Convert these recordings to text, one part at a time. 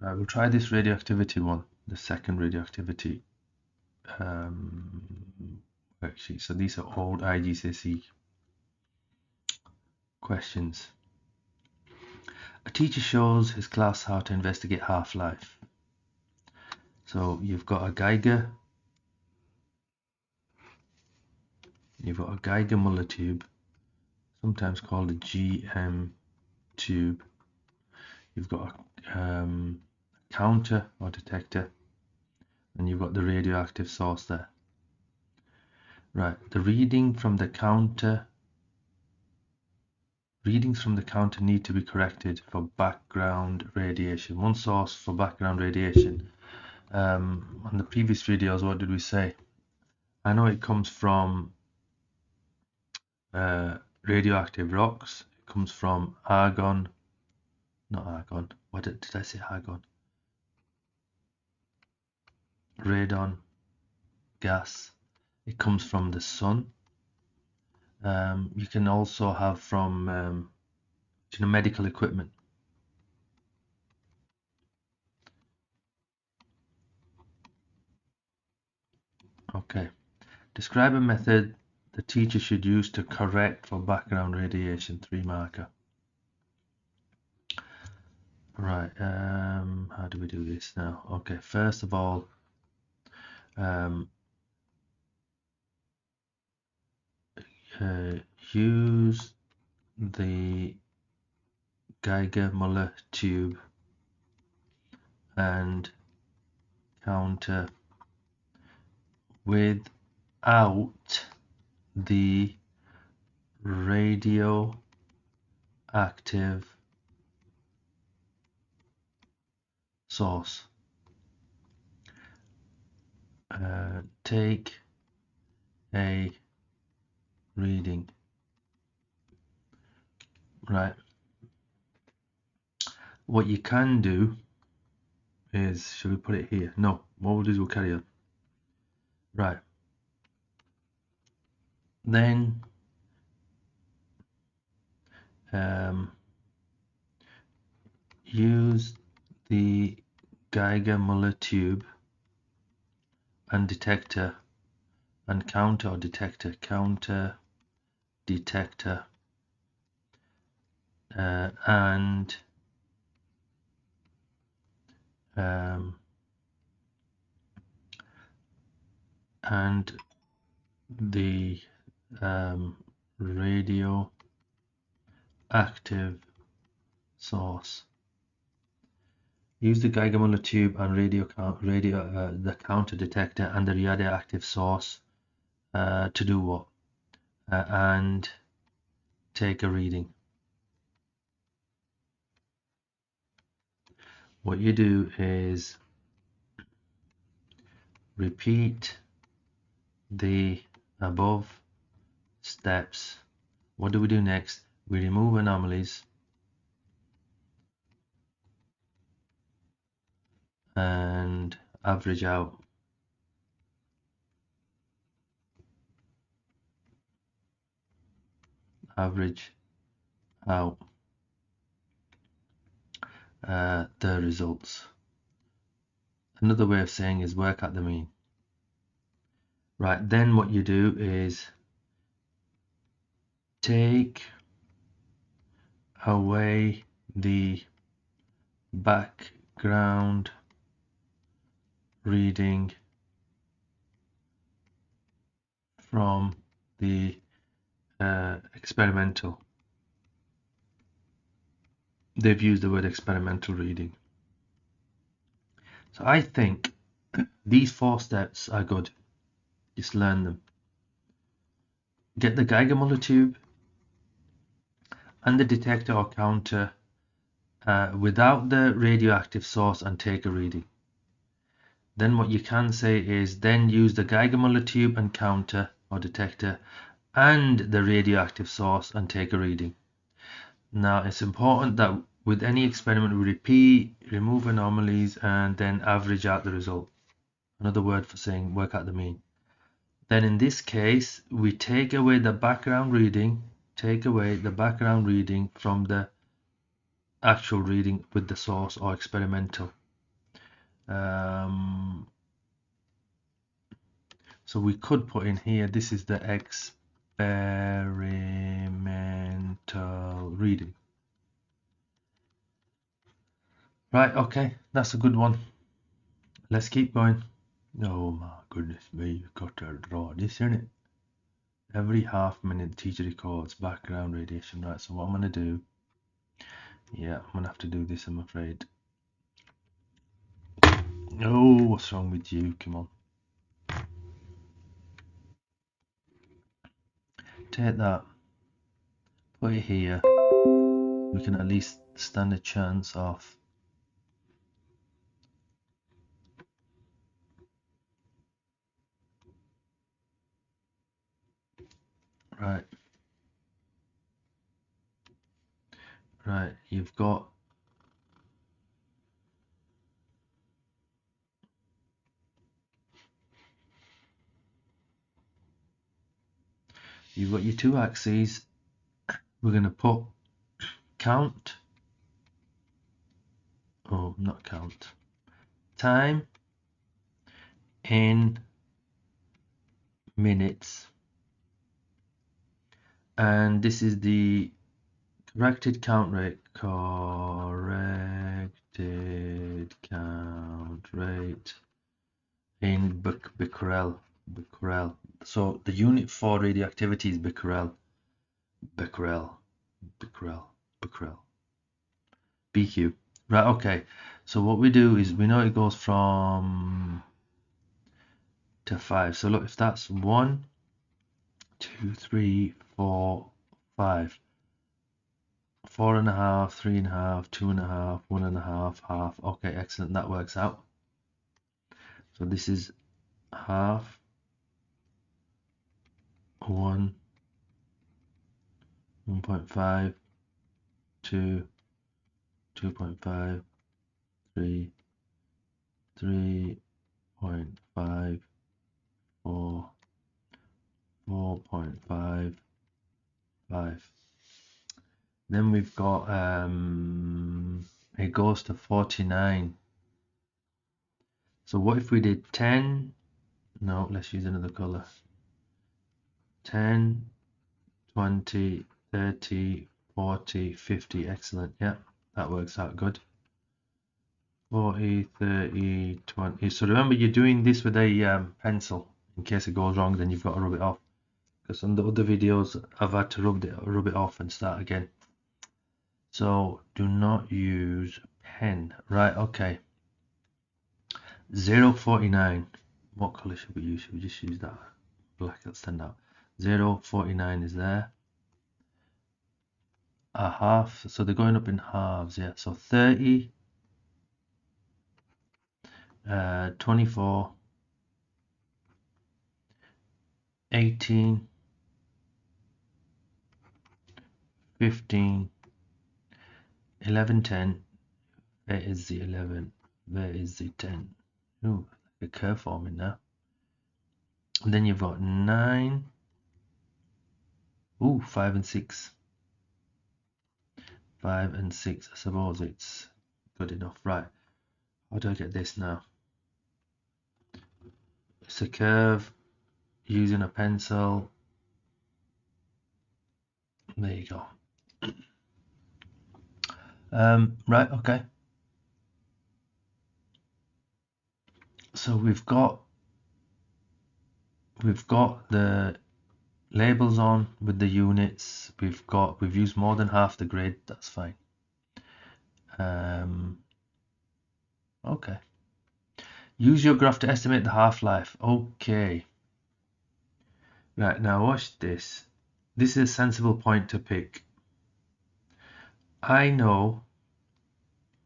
Right, we'll try this radioactivity one, the second radioactivity worksheet. So these are old IGCSE questions. A teacher shows his class how to investigate half-life. So you've got a Geiger, Muller tube, sometimes called a GM tube. You've got a counter or detector, and you've got the radioactive source there. Right, the readings from the counter need to be corrected for background radiation. One source for background radiation. On the previous videos, what did we say? I know it comes from radioactive rocks. It comes from argon, not argon. What did I say? Argon. Radon gas. It comes from the sun. You can also have from medical equipment. Okay. Describe a method the teacher should use to correct for background radiation. 3 marker. Right. How do we do this now? Okay. First of all, use the Geiger-Muller tube and counter without the radioactive source. Take a reading. Right. What you can do is, should we put it here? No, what we'll do is we'll carry on. Right. Then use the Geiger-Muller tube and detector and counter detector and the radioactive source. Use the Geiger-Muller tube and the counter detector and the radioactive source to do what? And take a reading. What you do is repeat the above steps. What do we do next? We remove anomalies and average out. Average out the results. Another way of saying is work at the mean. Right, then what you do is take away the background reading from the experimental. They've used the word experimental reading. So I think these 4 steps are good. Just learn them. Get the Geiger-Muller tube and the detector or counter without the radioactive source and take a reading. Then what you can say is then use the Geiger-Muller tube and counter or detector and the radioactive source and take a reading. Now it's important that with any experiment we repeat, remove anomalies and then average out the result. Another word for saying work out the mean. Then in this case we take away the background reading from the actual reading with the source or experimental. So we could put in here, this is the experimental reading. Right, okay, that's a good one. Let's keep going. Oh my goodness me, you've got to draw this, isn't it? Every half minute the teacher records background radiation. Right, so what I'm going to do, yeah, I'm going to have to do this, I'm afraid. Oh, what's wrong with you? Come on. Take that, put it here. We can at least stand a chance of. Right. Right, you've got your two axes. We're going to put count. Oh, not count. Time in minutes. And this is the corrected count rate. Corrected count rate in becquerel. Becquerel. So the unit for radioactivity is becquerel. Becquerel. Becquerel. Becquerel. BQ. Right, okay. So what we do is we know it goes from to 5. So look, if that's 1, 2, 3, 4, 5. 4.5, 3.5, 2.5, 1.5, half. Okay, excellent. That works out. So this is half, 1, 1.5, 2, 2.5, 3, 3.5, 4, 4.5, 5. Then we've got it goes to 49. So what if we did 10? No, let's use another color. 10, 20, 30, 40, 50. Excellent. Yeah, that works out good. 40, 30, 20. So remember, you're doing this with a pencil. In case it goes wrong, then you've got to rub it off. Because on the other videos, I've had to rub it off and start again. So do not use pen. Right, okay. 049. What color should we use? Should we just use that black? Let's stand out. 049 is there. A half. So they're going up in halves. Yeah. So 30, 24, 18, 15, 11, 10. Where is the 11? Where is the 10? Ooh, a curve forming now. And then you've got 9. Ooh, 5 and 6. 5 and 6. I suppose it's good enough. Right. How do I get this now? It's a curve using a pencil. There you go. Right, okay. So we've got the labels on with the units. We've used more than half the grid. That's fine. Okay. Use your graph to estimate the half-life. Okay. Right, now watch this. This is a sensible point to pick. I know.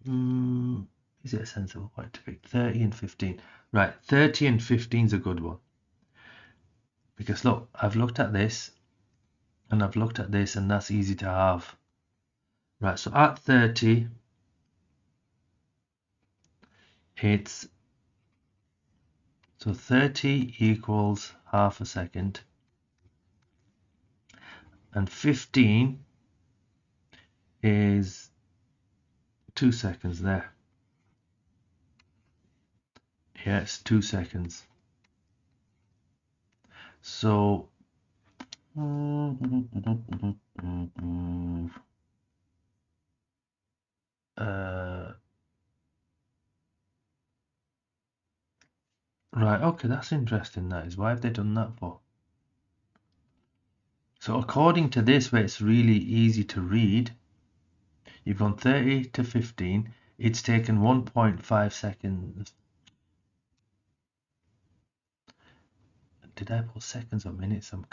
Is it a sensible point to pick? 30 and 15. Right, 30 and 15 is a good one. Because look, I've looked at this and I've looked at this, and that's easy to have. Right, so at 30, it's so 30 equals half a second, and 15 is 2 seconds there. Yeah, it's 2 seconds. So right, okay, that's interesting. That is. Why have they done that for? So according to this, where it's really easy to read, you've gone 30 to 15. It's taken 1.5 seconds. Did I put seconds or minutes? Oh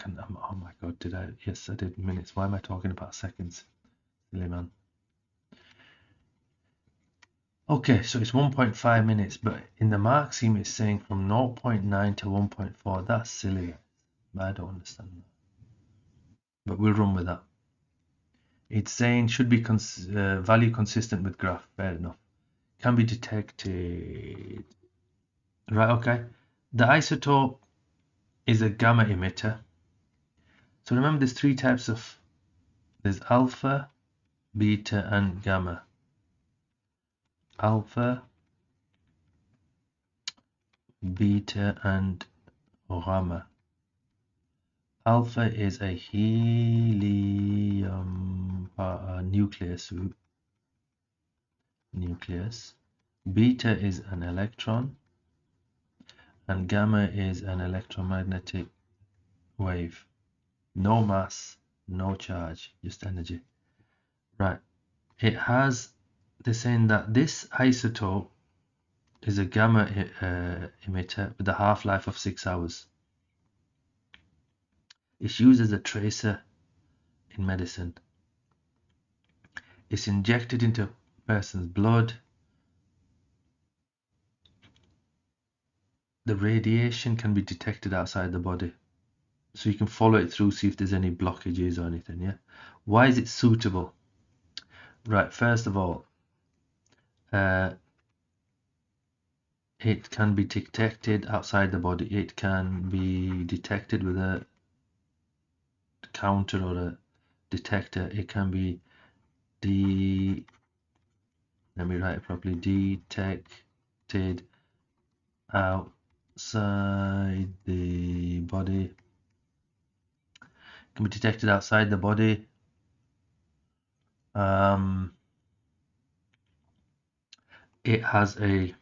my god, did I? Yes, I did minutes. Why am I talking about seconds? Silly man. Okay, so it's 1.5 minutes, but in the mark scheme it's saying from 0.9 to 1.4. That's silly. I don't understand that. But we'll run with that. It's saying should be value consistent with graph. Fair enough. Can be detected. Right, okay. The isotope is a gamma emitter. So remember there's 3 types of, there's alpha, beta, and gamma. Alpha, beta, and gamma. Alpha is a helium nucleus. Beta is an electron, and gamma is an electromagnetic wave. No mass, no charge, just energy. Right. They're saying that this isotope is a gamma emitter with a half-life of 6 hours. It's used as a tracer in medicine. It's injected into a person's blood. The radiation can be detected outside the body. So you can follow it through, see if there's any blockages or anything, yeah? Why is it suitable? Right, first of all, it can be detected outside the body. It can be detected with a counter or a detector. It can be let me write it properly, detected outside the body. It can be detected outside the body. It has a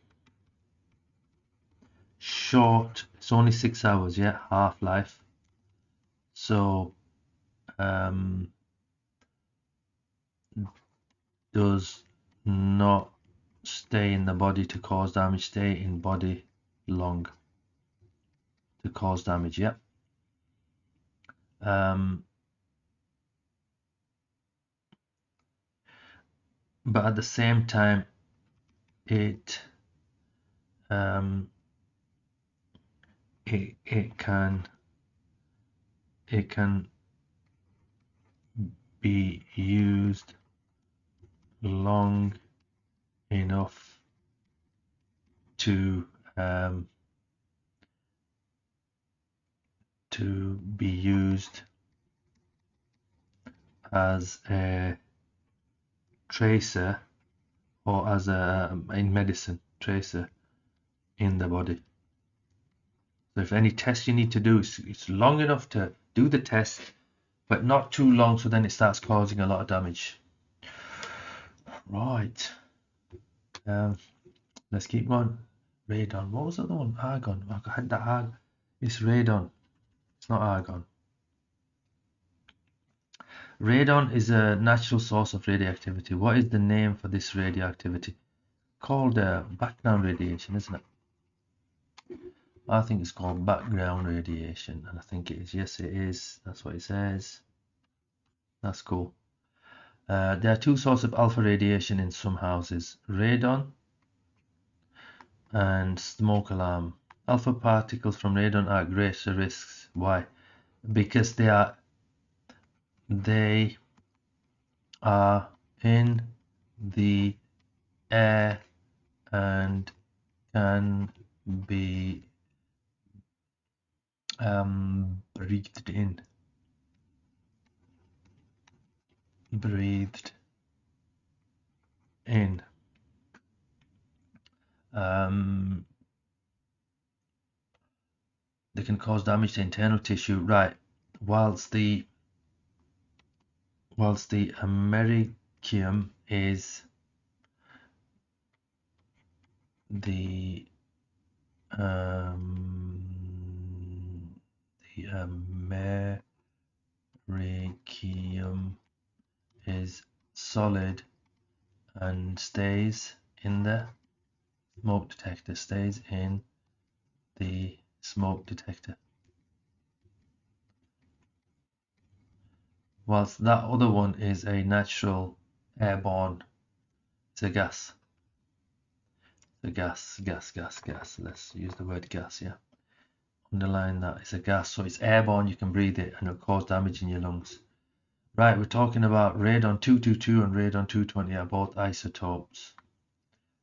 short, it's only 6 hours, yeah, half-life. So does not stay in the body to cause damage, stay in body long to cause damage, yeah. But at the same time, it can be used long enough to be used as a tracer or as a in medicine tracer in the body. So if any test you need to do, it's long enough to do the test, but not too long so then it starts causing a lot of damage. Right. Let's keep going. Radon. What was the other one? Argon. I had that argon. It's radon. It's not argon. Radon is a natural source of radioactivity. What is the name for this radioactivity? Called background radiation, isn't it? I think it's called background radiation, and I think it is. Yes, it is. That's what it says. That's cool. There are 2 sources of alpha radiation in some houses: radon and smoke alarm. Alpha particles from radon are greater risks. Why? Because they are in the air and can be breathed in. cause damage to internal tissue. Right. Whilst the Americium is the Americium is solid and stays in the smoke detector, stays in the smoke detector. Whilst that other one is a natural airborne, it's a gas. The gas. Let's use the word gas, yeah. Underline that. It's a gas, so it's airborne, you can breathe it, and it'll cause damage in your lungs. Right, we're talking about radon-222 and radon-220 are both isotopes.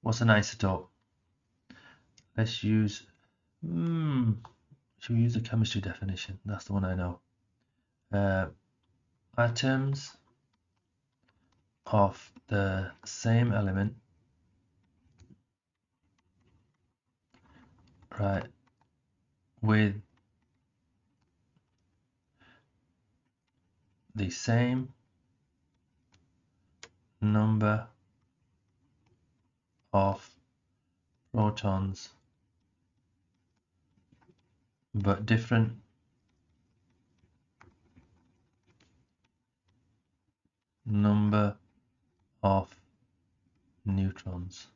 What's an isotope? Let's use, should we use the chemistry definition? That's the one I know. Atoms of the same element, right, with the same number of protons but different number of neutrons.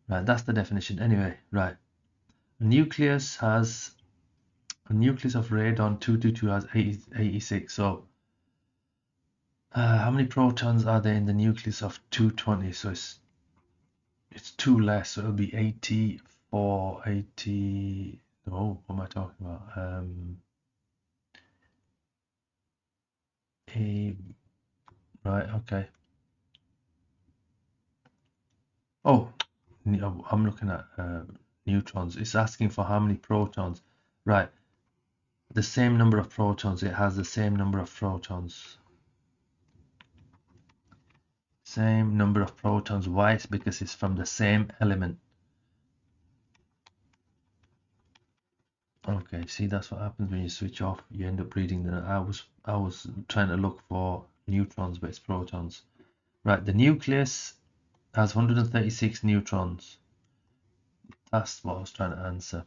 Right, that's the definition. Anyway, right. A nucleus of radon-222 has 86. So how many protons are there in the nucleus of 220? So it's 2 less, so it'll be 84, 80. No, what am I talking about? Right, okay. Oh, I'm looking at neutrons. It's asking for how many protons. Right, the same number of protons. It has the same number of protons. Same number of protons. Why? It's because it's from the same element. Okay, see, that's what happens when you switch off. You end up reading the. I was trying to look for neutrons, but it's protons. Right, the nucleus has 136 neutrons. That's what I was trying to answer.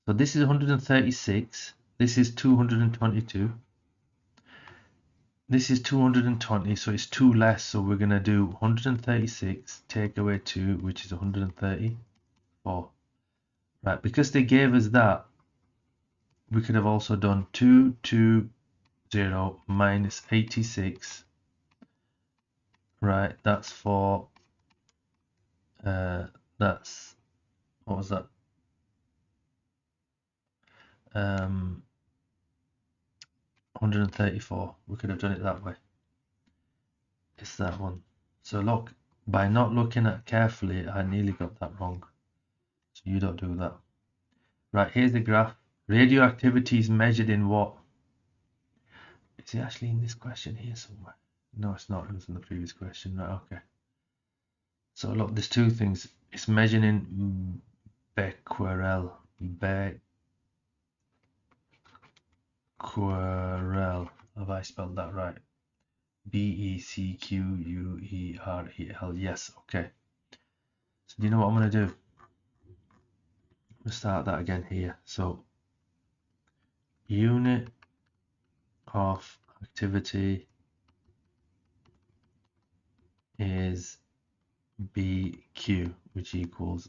So this is 136. This is 222. This is 220, so it's 2 less. So we're going to do 136 take away 2, which is 134. Right, because they gave us that, we could have also done 220 minus 86. Right, that's for, that's, what was that? 134. We could have done it that way. It's that one. So look, by not looking at carefully, I nearly got that wrong. So you don't do that. Right, here's the graph. Radioactivity is measured in what? Is it actually in this question here somewhere? No, it's not. It was in the previous question. Right, okay. So look, there's two things. It's measured in becquerel. Becquerel. Have I spelled that right? Becquerel. Yes, okay. So do you know what I'm going to do? I'm going to start that again here. So unit of activity is BQ, which equals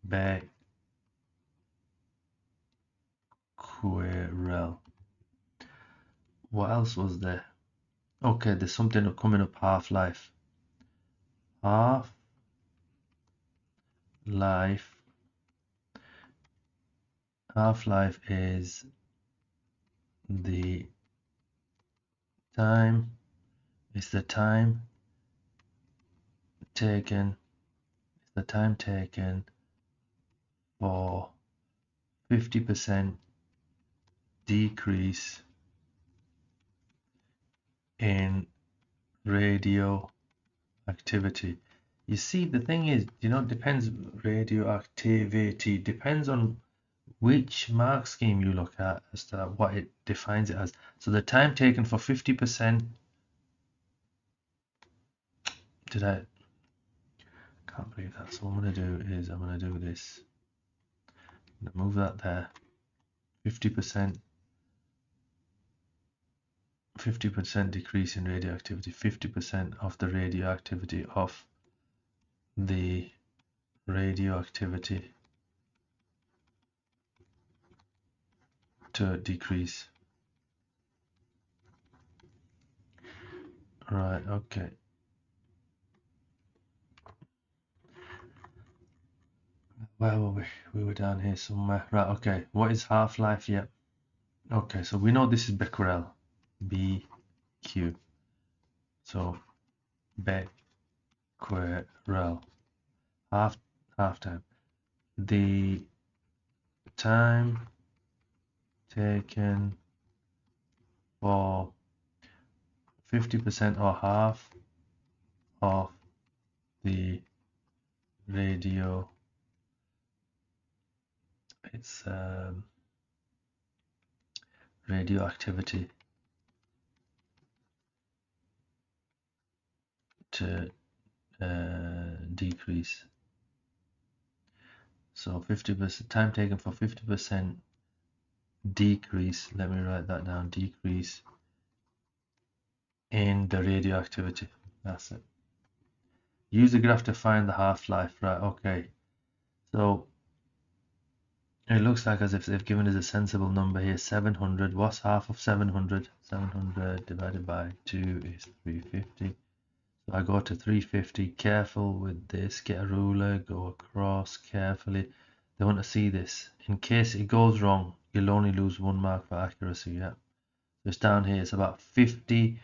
becquerel. What else was there? Okay, there's something coming up, half-life. Half-life is the time, taken, for 50% decrease in radioactivity. You see, the thing is, it depends, radioactivity depends on which mark scheme you look at as to what it defines it as. So the time taken for 50%, can't believe that. So what I'm going to do is I'm going to do this. I'm going to move that there. 50%, 50% decrease in radioactivity, 50% of the radioactivity of the radioactivity to decrease. Right, okay. Where were we? We were down here somewhere. Right, okay. What is half-life? Yep. Okay, so we know this is becquerel. BQ. So becquerel. Half-time. The time taken for 50% or half of the radio, it's radioactivity to decrease. So 50% time taken for 50% decrease. Let me write that down. Decrease in the radioactivity. That's it. Use the graph to find the half-life. Right, okay. So it looks like as if they've given us a sensible number here. 700. What's half of 700? 700 divided by 2 is 350. So I go to 350. Careful with this. Get a ruler. Go across carefully. They want to see this. In case it goes wrong, you'll only lose 1 mark for accuracy. Yeah. So it's down here. It's about 50.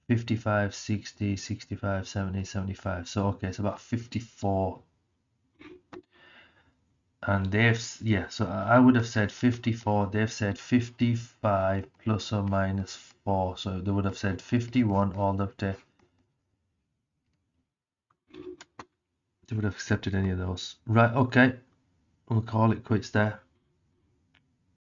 55, 60, 65, 70, 75. So okay, it's about 54. And they've, yeah, so I would have said 54. They've said 55 plus or minus 4. So they would have said 51 all up to, they would have accepted any of those. Right, okay. We'll call it quits there.